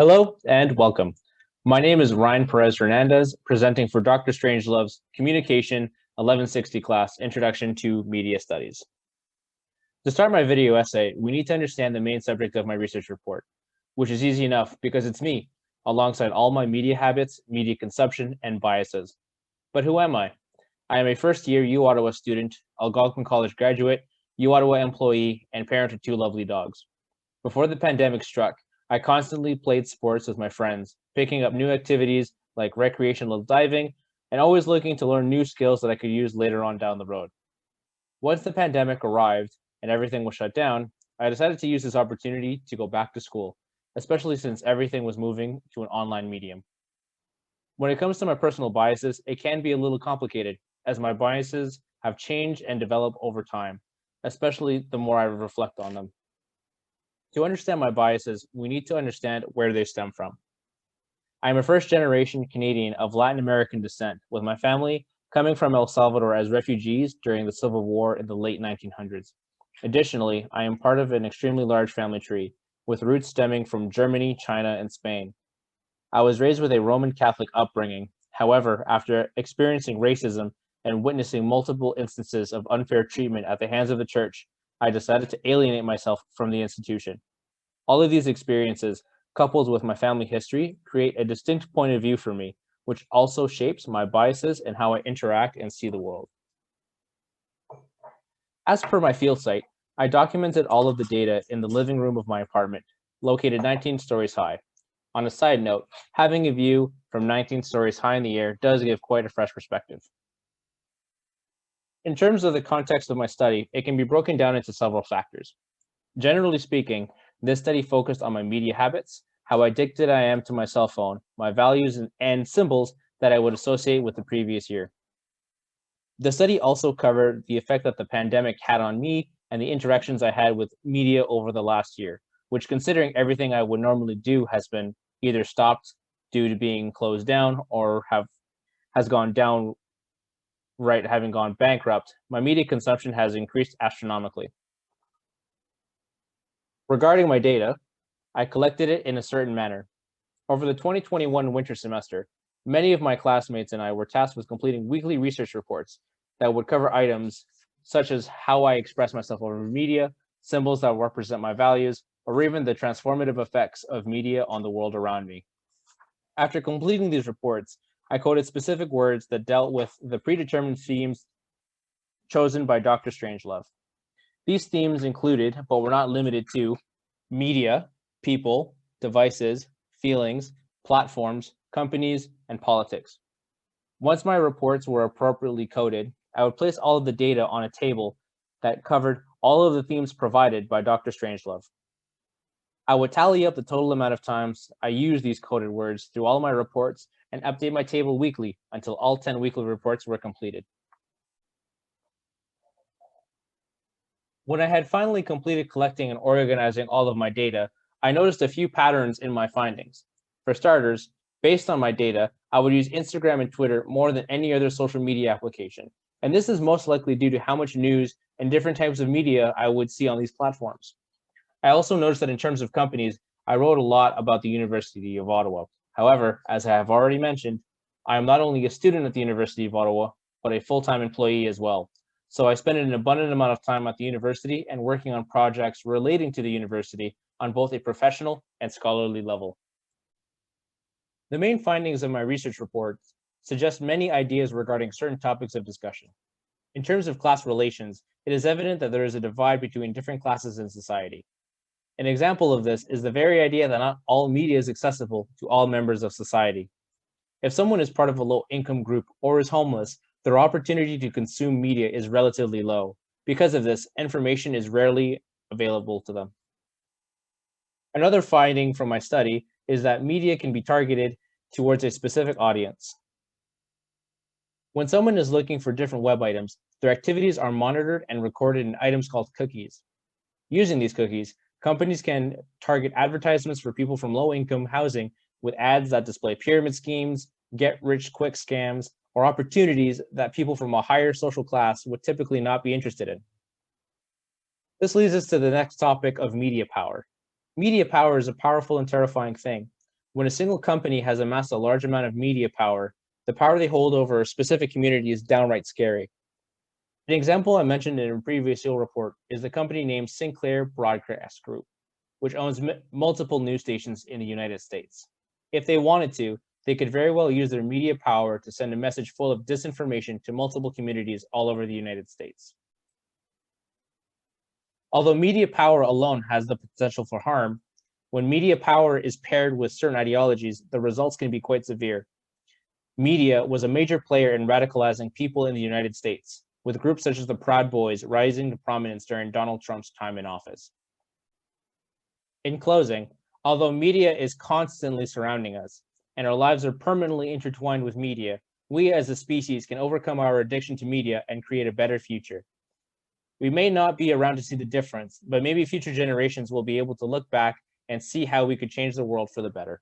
Hello and welcome. My name is Ryan Pérez-Hernandez, presenting for Dr. Strangelove's Communication 1160 class, Introduction to Media Studies. To start my video essay, we need to understand the main subject of my research report, which is easy enough because it's me, alongside all my media habits, media consumption, and biases. But who am I? I am a first-year U-Ottawa student, Algonquin College graduate, U-Ottawa employee, and parent of two lovely dogs. Before the pandemic struck, I constantly played sports with my friends, picking up new activities like recreational diving, and always looking to learn new skills that I could use later on down the road. Once the pandemic arrived and everything was shut down, I decided to use this opportunity to go back to school, especially since everything was moving to an online medium. When it comes to my personal biases, it can be a little complicated, as my biases have changed and developed over time, especially the more I reflect on them. To understand my biases, we need to understand where they stem from. I am a first-generation Canadian of Latin American descent, with my family coming from El Salvador as refugees during the Civil War in the late 1900s. Additionally, I am part of an extremely large family tree, with roots stemming from Germany, China, and Spain. I was raised with a Roman Catholic upbringing. However, after experiencing racism and witnessing multiple instances of unfair treatment at the hands of the church, I decided to alienate myself from the institution. All of these experiences, coupled with my family history, create a distinct point of view for me, which also shapes my biases and how I interact and see the world. As per my field site, I documented all of the data in the living room of my apartment, located 19 stories high. On a side note, having a view from 19 stories high in the air does give quite a fresh perspective. In terms of the context of my study, it can be broken down into several factors. Generally speaking, this study focused on my media habits, how addicted I am to my cell phone, my values and symbols that I would associate with the previous year. The study also covered the effect that the pandemic had on me and the interactions I had with media over the last year, which, considering everything I would normally do, has been either stopped due to being closed down or has gone down, right, having gone bankrupt. My media consumption has increased astronomically. Regarding my data, I collected it in a certain manner. Over the 2021 winter semester, many of my classmates and I were tasked with completing weekly research reports that would cover items such as how I express myself over media, symbols that represent my values, or even the transformative effects of media on the world around me. After completing these reports, I coded specific words that dealt with the predetermined themes chosen by Dr. Strangelove. These themes included, but were not limited to, media, people, devices, feelings, platforms, companies, and politics. Once my reports were appropriately coded, I would place all of the data on a table that covered all of the themes provided by Dr. Strangelove. I would tally up the total amount of times I used these coded words through all of my reports and update my table weekly until all 10 weekly reports were completed. When I had finally completed collecting and organizing all of my data, I noticed a few patterns in my findings. For starters, based on my data, I would use Instagram and Twitter more than any other social media application. And this is most likely due to how much news and different types of media I would see on these platforms. I also noticed that in terms of companies, I wrote a lot about the University of Ottawa. However, as I have already mentioned, I am not only a student at the University of Ottawa, but a full-time employee as well. So I spend an abundant amount of time at the university and working on projects relating to the university on both a professional and scholarly level. The main findings of my research report suggest many ideas regarding certain topics of discussion. In terms of class relations, it is evident that there is a divide between different classes in society. An example of this is the very idea that not all media is accessible to all members of society. If someone is part of a low-income group or is homeless, their opportunity to consume media is relatively low. Because of this, information is rarely available to them. Another finding from my study is that media can be targeted towards a specific audience. When someone is looking for different web items, their activities are monitored and recorded in items called cookies. Using these cookies, companies can target advertisements for people from low-income housing with ads that display pyramid schemes, get-rich-quick scams, or opportunities that people from a higher social class would typically not be interested in. This leads us to the next topic of media power. Media power is a powerful and terrifying thing. When a single company has amassed a large amount of media power, the power they hold over a specific community is downright scary. An example I mentioned in a previous Yale report is the company named Sinclair Broadcast Group, which owns multiple news stations in the United States. If they wanted to, they could very well use their media power to send a message full of disinformation to multiple communities all over the United States. Although media power alone has the potential for harm, when media power is paired with certain ideologies, the results can be quite severe. Media was a major player in radicalizing people in the United States, with groups such as the Proud Boys rising to prominence during Donald Trump's time in office. In closing, although media is constantly surrounding us, and our lives are permanently intertwined with media, we as a species can overcome our addiction to media and create a better future. We may not be around to see the difference, but maybe future generations will be able to look back and see how we could change the world for the better.